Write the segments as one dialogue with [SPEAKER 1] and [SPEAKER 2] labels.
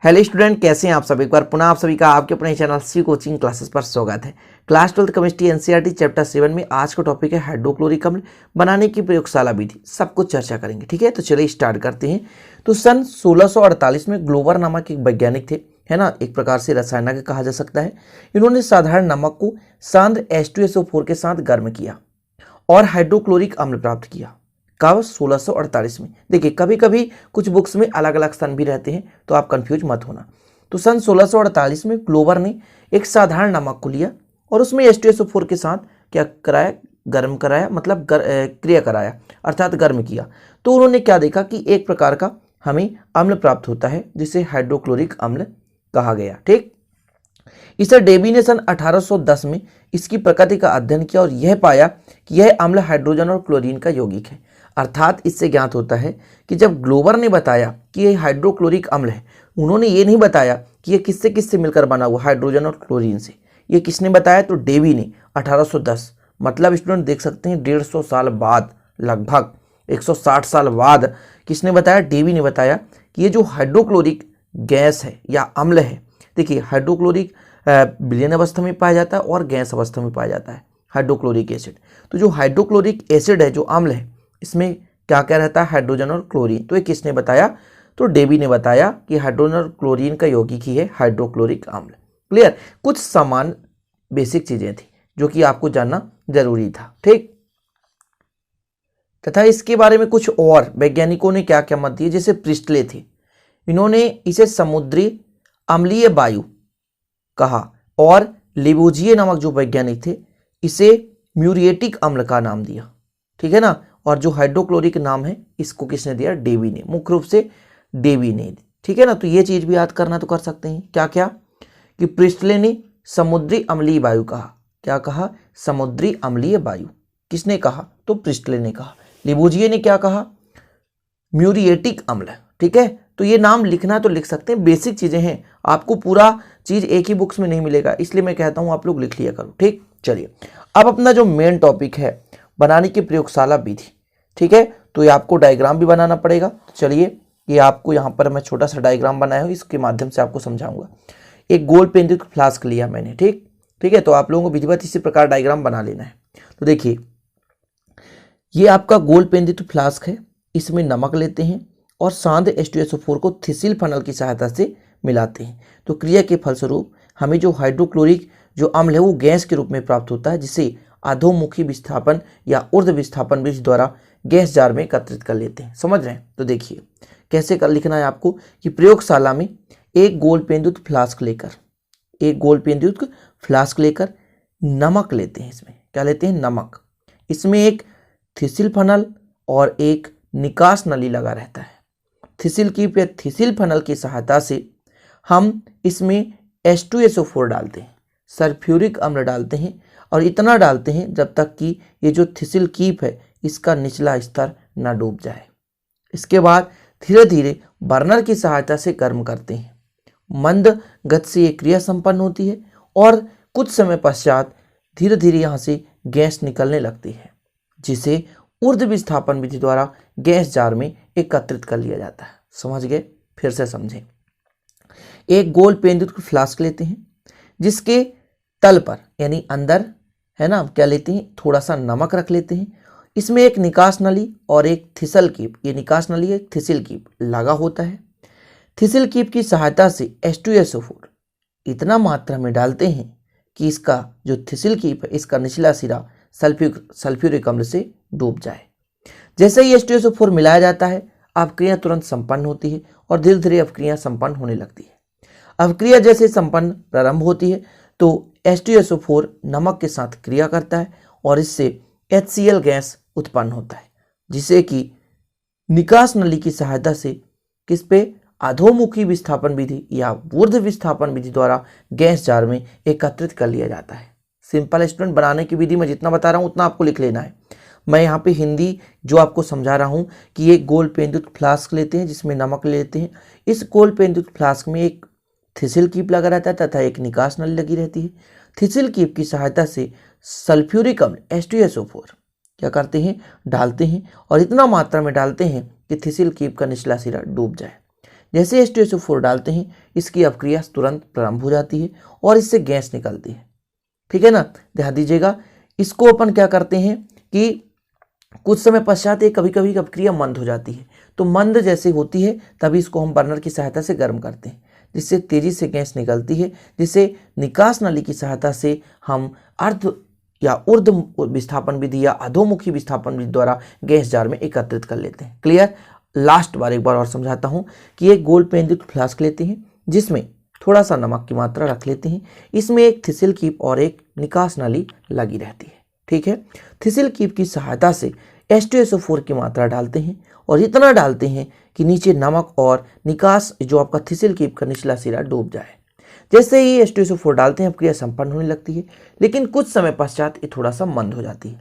[SPEAKER 1] Hello student, कैसे हैं आप सब। एक बार पुनः आप सभी का आपके अपने चैनल सी कोचिंग क्लासेस पर स्वागत है। क्लास 12 केमिस्ट्री एनसीईआरटी चैप्टर 7 में आज का टॉपिक है हाइड्रोक्लोरिक अम्ल बनाने की प्रयोगशाला विधि। सब कुछ चर्चा करेंगे, ठीक है। तो चलिए स्टार्ट करते हैं। तो सन 1648 में ग्लोबर नामक एक वैज्ञानिक थे, है ना, एक प्रकार से रसायनज्ञ कहा जा सकता है। इन्होंने साधारण नमक को सांद्र H2SO4 के साथ गर्म किया और हाइड्रोक्लोरिक अम्ल प्राप्त किया। कब? 1648 में। देखिए, कभी कभी कुछ बुक्स में अलग अलग सन भी रहते हैं, तो आप कंफ्यूज मत होना। तो सन 1648 में ग्लोबर ने एक साधारण नमक को लिया और उसमें H2SO4 के साथ क्या कराया? गर्म कराया, मतलब क्रिया कराया, अर्थात गर्म किया। तो उन्होंने क्या देखा कि एक प्रकार का हमें अम्ल प्राप्त होता है जिसे हाइड्रोक्लोरिक अम्ल कहा गया। ठीक, इसे डेबी ने सन 1810 में इसकी प्रकृति का अध्ययन किया और यह पाया कि यह अम्ल हाइड्रोजन और क्लोरीन का यौगिक है। अर्थात इससे ज्ञात होता है कि जब ग्लोबर ने बताया कि यह हाइड्रोक्लोरिक अम्ल है, उन्होंने ये नहीं बताया कि यह किससे किससे मिलकर बना हुआ, हाइड्रोजन और क्लोरीन से। ये किसने बताया? तो डेबी ने 1810, मतलब स्टूडेंट देख सकते हैं 150 साल बाद, लगभग 160 साल बाद किसने बताया? डेबी ने बताया कि ये जो हाइड्रोक्लोरिक गैस है या अम्ल है, देखिए हाइड्रोक्लोरिक विलयन अवस्था में पाया जाता है और गैस अवस्था में पाया जाता है हाइड्रोक्लोरिक एसिड। तो जो हाइड्रोक्लोरिक एसिड है, जो अम्ल है, इसमें क्या क्या रहता है? हाइड्रोजन और क्लोरीन। तो ये किसने बताया? तो डेबी ने बताया कि हाइड्रोजन और क्लोरीन का यौगिक ही है हाइड्रोक्लोरिक अम्ल। क्लियर? कुछ समान बेसिक चीजें थी जो कि आपको जानना जरूरी था। ठीक, तथा इसके बारे में कुछ और वैज्ञानिकों ने क्या क्या मत दिए, जैसे प्रिस्टले थे, इन्होंने इसे समुद्री अम्लीय वायु कहा और लिबोजिए नामक जो वैज्ञानिक थे इसे म्यूरिएटिक अम्ल का नाम दिया। ठीक है ना। और जो हाइड्रोक्लोरिक नाम है इसको किसने दिया? डेबी ने, मुख्य रूप से डेबी ने। ठीक है ना। तो ये चीज भी याद करना तो कर सकते हैं। क्या क्या? कि प्रिस्टले ने समुद्री अम्लीय वायु कहा। क्या कहा? समुद्री अम्लीय वायु। किसने कहा? तो प्रिस्टले ने कहा। लिबोजिए ने क्या कहा? म्यूरिएटिक अम्ल। ठीक है। तो ये नाम लिखना तो लिख सकते हैं, बेसिक चीजें हैं, आपको पूरा चीज एक ही बुक्स में नहीं मिलेगा, इसलिए मैं कहता हूं आप लोग लिख लिया करो। ठीक, चलिए अब अपना जो मेन टॉपिक है बनाने की प्रयोगशाला विधि। ठीक है, तो ये आपको डायग्राम भी बनाना पड़ेगा। चलिए, ये आपको यहाँ पर मैं छोटा सा डायग्राम बनाया हूँ, इसके माध्यम से आपको समझाऊंगा। एक गोल पेंदुत फ्लास्क लिया मैंने। ठीक ठीक है, तो आप लोगों को विधिवत इसी प्रकार डायग्राम बना लेना है। तो देखिए, ये आपका गोल पेंदुत फ्लास्क है, इसमें नमक लेते हैं और सांद्र H2SO4 को थिसिल फनल की सहायता से मिलाते हैं। तो क्रिया के फलस्वरूप हमें जो हाइड्रोक्लोरिक जो अम्ल है वो गैस के रूप में प्राप्त होता है, जिसे अधोमुखी विस्थापन या ऊर्ध्व विस्थापन विधि द्वारा गैस जार में एकत्रित कर लेते हैं। समझ रहे हैं? तो देखिए कैसे कर लिखना है आपको कि प्रयोगशाला में एक गोल पेंदुत फ्लास्क लेकर नमक लेते हैं। इसमें क्या लेते हैं? नमक। इसमें एक थिसिल फनल और एक निकास नली लगा रहता है। थिसिल कीप या थिसिल फनल की सहायता से हम इसमें H2SO4 डालते हैं, सल्फ्यूरिक अम्ल डालते हैं, और इतना डालते हैं जब तक कि ये जो थिसिल कीप है इसका निचला स्तर ना डूब जाए। इसके बाद धीरे धीरे बर्नर की सहायता से गर्म करते हैं। मंद गति से ये क्रिया संपन्न होती है और कुछ समय पश्चात धीरे धीरे यहाँ से गैस निकलने लगती है, जिसे ऊर्ध्व विस्थापन विधि द्वारा गैस जार में एकत्रित कर लिया जाता है। समझ गए? फिर से समझें। एक गोल पेंदुत फ्लास्क लेते हैं, जिसके तल पर यानी अंदर, है ना, क्या लेते हैं? थोड़ा सा नमक रख लेते हैं। इसमें एक निकास नली और एक थिसल कीप, ये निकास नली है, थिसिल कीप लगा होता है। थिसिल कीप की सहायता से H2SO4 इतना मात्रा में डालते हैं कि इसका जो थिसिल कीप है इसका निचला सिरा सल्फ्यूरिक अम्ल से डूब जाए। जैसे ही H2SO4 मिलाया जाता है, अपक्रिया तुरंत संपन्न होती है और धीरे धीरे अपक्रिया संपन्न होने लगती है। अपक्रिया जैसे संपन्न प्रारंभ होती है तो H2SO4 नमक के साथ क्रिया करता है और इससे HCl गैस उत्पन्न होता है, जिसे कि निकास नली की सहायता से किस पे? अधोमुखी विस्थापन विधि या ऊर्ध्व विस्थापन विधि द्वारा गैस जार में एकत्रित कर लिया जाता है। सिंपल स्टूडेंट, बनाने की विधि मैं जितना बता रहा हूं उतना आपको लिख लेना है। मैं यहाँ पे हिंदी जो आपको समझा रहा हूँ कि एक गोल पेंदुत फ्लास्क लेते हैं जिसमें नमक लेते हैं। इस गोल पेंदुत फ्लास्क में एक थिसिल कीप लगा रहता है तथा एक निकास नली लगी रहती है। थिसिल कीप की सहायता से सल्फ्यूरिक अम्ल H2SO4 क्या करते हैं? डालते हैं, और इतना मात्रा में डालते हैं कि थिसिल कीप का निचला सिरा डूब जाए। जैसे H2SO4 डालते हैं इसकी अपक्रिया तुरंत प्रारंभ हो जाती है और इससे गैस निकलती है। ठीक है ना, ध्यान दीजिएगा। इसको अपन क्या करते हैं कि कुछ समय पश्चात ये कभी कभी अपक्रिया मंद हो जाती है, तो मंद जैसे होती है तभी इसको हम बर्नर की सहायता से गर्म करते हैं, जिससे तेजी से गैस निकलती है, जिसे निकास नली की सहायता से हम अर्ध या ऊर्ध्व विस्थापन विधि या अधोमुखी विस्थापन विधि द्वारा गैस जार में एकत्रित कर लेते हैं। क्लियर। लास्ट बार एक बार और समझाता हूं कि एक गोल पेन युक्त फ्लास्क लेते हैं जिसमें थोड़ा सा नमक की मात्रा रख लेते हैं, इसमें एक थिसिल कीप और एक निकास नली लगी रहती है। ठीक है, थिसिल कीप की सहायता से H2SO4 की मात्रा डालते हैं और इतना डालते हैं कि नीचे नमक और निकास जो आपका थिसिल कीप का निचला सिरा डूब जाए। जैसे ही H2SO4 डालते हैं अपक्रिया संपन्न होने लगती है, लेकिन कुछ समय पश्चात ये थोड़ा सा मंद हो जाती है।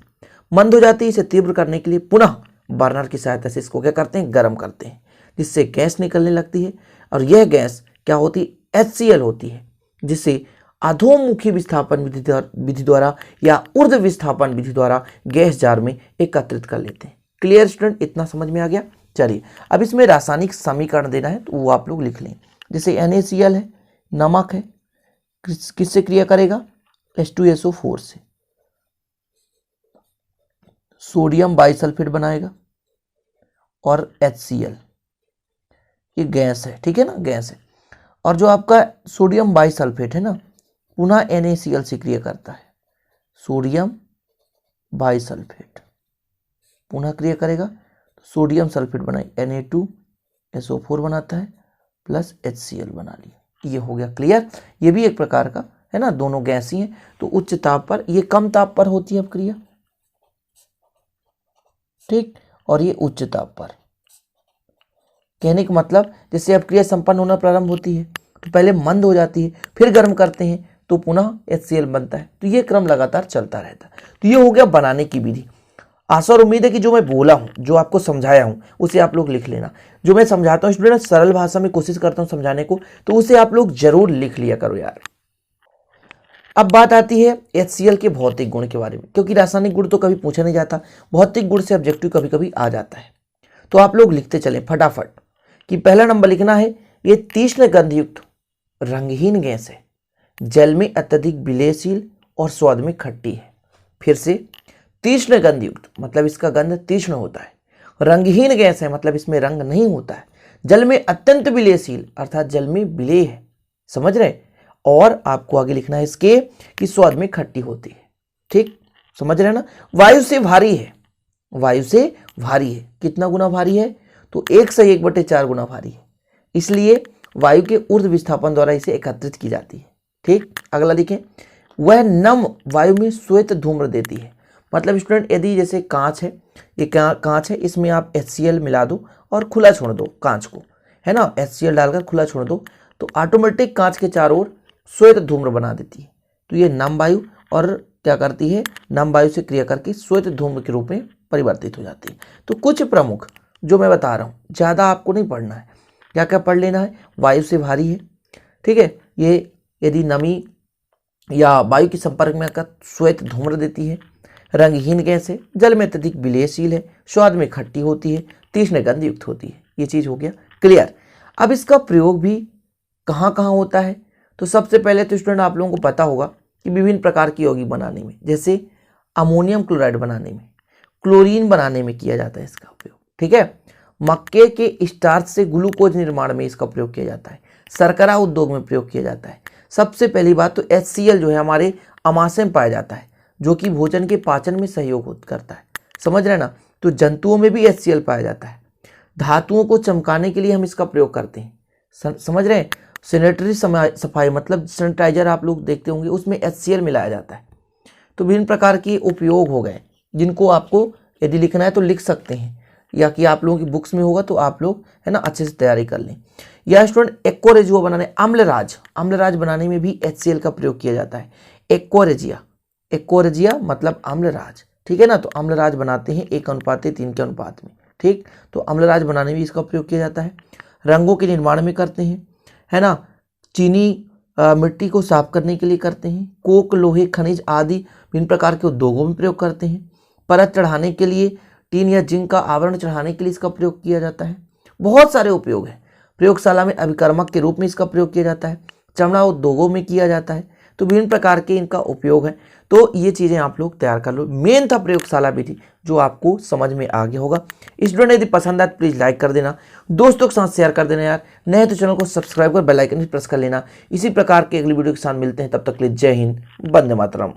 [SPEAKER 1] मंद हो जाती है, इसे तीव्र करने के लिए पुनः बर्नर की सहायता से इसको क्या करते हैं, गर्म करते हैं, जिससे गैस निकलने लगती है और यह गैस क्या होती है, HCl होती है, जिसे अधोमुखी विस्थापन विधि द्वारा या ऊर्ध्व विस्थापन विधि द्वारा गैस जार में एकत्रित कर लेते हैं। क्लियर स्टूडेंट, इतना समझ में आ गया। चलिए अब इसमें रासायनिक समीकरण देना है तो वो आप लोग लिख लें। जैसे NaCl है, नमक है, किससे क्रिया करेगा, H2SO4 से, सोडियम बाइसल्फेट बनाएगा और HCl, ये गैस है। ठीक है ना, गैस है। और जो आपका सोडियम बाइसल्फेट है ना, पुनः NaCl से क्रिया करता है, सोडियम बाइसल्फेट पुनः क्रिया करेगा तो सोडियम सल्फेट बनाए, Na2SO4 बनाता है प्लस HCl बना लिया। ये हो गया क्लियर। ये भी एक प्रकार का है ना, दोनों गैस ही हैं, तो उच्च ताप पर, ये कम ताप पर होती है अपक्रिया, ठीक, और ये उच्च ताप पर। कहने का मतलब जैसे अपक्रिया संपन्न होना प्रारंभ होती है तो पहले मंद हो जाती है, फिर गर्म करते हैं तो पुनः HCl बनता है, तो ये क्रम लगातार चलता रहता है। तो ये हो गया बनाने की विधि। आशा और उम्मीद है कि जो मैं बोला हूं, जो आपको समझाया हूं, उसे आप लोग लिख लेना। जो मैं समझाता हूं स्टूडेंट, सरल भाषा में कोशिश करता हूं समझाने को, तो उसे आप लोग जरूर लिख लिया करो यार। अब बात आती है HCl के भौतिक गुण के बारे में, क्योंकि रासायनिक गुण तो कभी पूछा नहीं जाता, भौतिक गुण से ऑब्जेक्टिव कभी कभी आ जाता है। तो आप लोग लिखते चले फटाफट कि पहला नंबर लिखना है, ये तीक्ष्ण गंधयुक्त रंगहीन गैस है, जल में अत्यधिक विलयशील और स्वाद में खट्टी है। फिर से, तीक्ष्ण गंधयुक्त मतलब इसका गंध तीक्ष्ण होता है, रंगहीन गैस है मतलब इसमें रंग नहीं होता है, जल में अत्यंत विलयशील अर्थात जल में विलेय है, समझ रहे, और आपको आगे लिखना है इसके कि स्वाद में खट्टी होती है। ठीक, समझ रहे ना। वायु से भारी है, वायु से भारी है, कितना गुना भारी है, तो 1 से 1/4 गुना भारी है, इसलिए वायु के ऊर्ध्व विस्थापन द्वारा इसे एकत्रित की जाती है। ठीक, अगला देखें, वह नम वायु में श्वेत धूम्र देती है। मतलब स्टूडेंट, यदि जैसे कांच है, ये कांच है, इसमें आप HCl मिला दो और खुला छोड़ दो कांच को, है ना, HCl डालकर खुला छोड़ दो, तो ऑटोमेटिक कांच के चारों ओर श्वेत धूम्र बना देती है। तो ये नम वायु और क्या करती है, नम वायु से क्रिया करके श्वेत धूम्र के रूप में परिवर्तित हो जाती है। तो कुछ प्रमुख जो मैं बता रहा हूँ, ज़्यादा आपको नहीं पढ़ना है, क्या क्या पढ़ लेना है। वायु से भारी है, ठीक है, ये यदि नमी या वायु के संपर्क में आकर श्वेत धूम्र देती है, रंगहीन गैस है, जल में अत्यधिक विलयशील है, स्वाद में खट्टी होती है, तीक्ष्ण गंध युक्त होती है। ये चीज़ हो गया क्लियर। अब इसका प्रयोग भी कहाँ कहाँ होता है, तो सबसे पहले तो स्टूडेंट आप लोगों को पता होगा कि विभिन्न प्रकार की यौगिक बनाने में, जैसे अमोनियम क्लोराइड बनाने में, क्लोरीन बनाने में किया जाता है इसका उपयोग। ठीक है, मक्के के स्टार्च से ग्लूकोज निर्माण में इसका प्रयोग किया जाता है, शर्करा उद्योग में प्रयोग किया जाता है। सबसे पहली बात तो HCl जो है हमारे अमाशय में पाया जाता है, जो कि भोजन के पाचन में सहयोग करता है, समझ रहे ना। तो जंतुओं में भी HCl पाया जाता है। धातुओं को चमकाने के लिए हम इसका प्रयोग करते हैं, समझ रहे हैं। सैनिटरी सफाई मतलब सैनिटाइजर आप लोग देखते होंगे, उसमें HCl मिलाया जाता है। तो विभिन्न प्रकार के उपयोग हो गए, जिनको आपको यदि लिखना है तो लिख सकते हैं, या कि आप लोगों की बुक्स में होगा तो आप लोग है ना अच्छे से तैयारी कर लें। या स्टूडेंट एक्वारेजिया बनाने, अम्लराज बनाने में भी HCl का प्रयोग किया जाता है। एक्वारेजिया मतलब अम्लराज, ठीक है ना। तो अम्लराज बनाते हैं 1:3 के अनुपात में, ठीक। तो अम्लराज बनाने में इसका प्रयोग किया जाता है। रंगों के निर्माण में करते हैं, है ना। चीनी मिट्टी को साफ करने के लिए करते हैं। कोक, लोहे, खनिज आदि विभिन्न प्रकार के उद्योगों में प्रयोग करते हैं। परत चढ़ाने के लिए, टीन या जिंक का आवरण चढ़ाने के लिए इसका प्रयोग किया जाता है। बहुत सारे उपयोग हैं, प्रयोगशाला में अभिकर्मक के रूप में इसका प्रयोग किया जाता है, चमड़ा उद्योगों में किया जाता है। तो विभिन्न प्रकार के इनका उपयोग है। तो ये चीज़ें आप लोग तैयार कर लो। मेन था प्रयोगशाला विधि, जो आपको समझ में आ गया होगा। स्टूडेंट यदि पसंद आए तो प्लीज़ लाइक कर देना, दोस्तों के साथ शेयर कर देना यार। नए तो चैनल को सब्सक्राइब कर बेल आइकन भी प्रेस कर लेना। इसी प्रकार के अगली वीडियो के साथ मिलते हैं, तब तक के लिए जय हिंद, वंदे मातरम।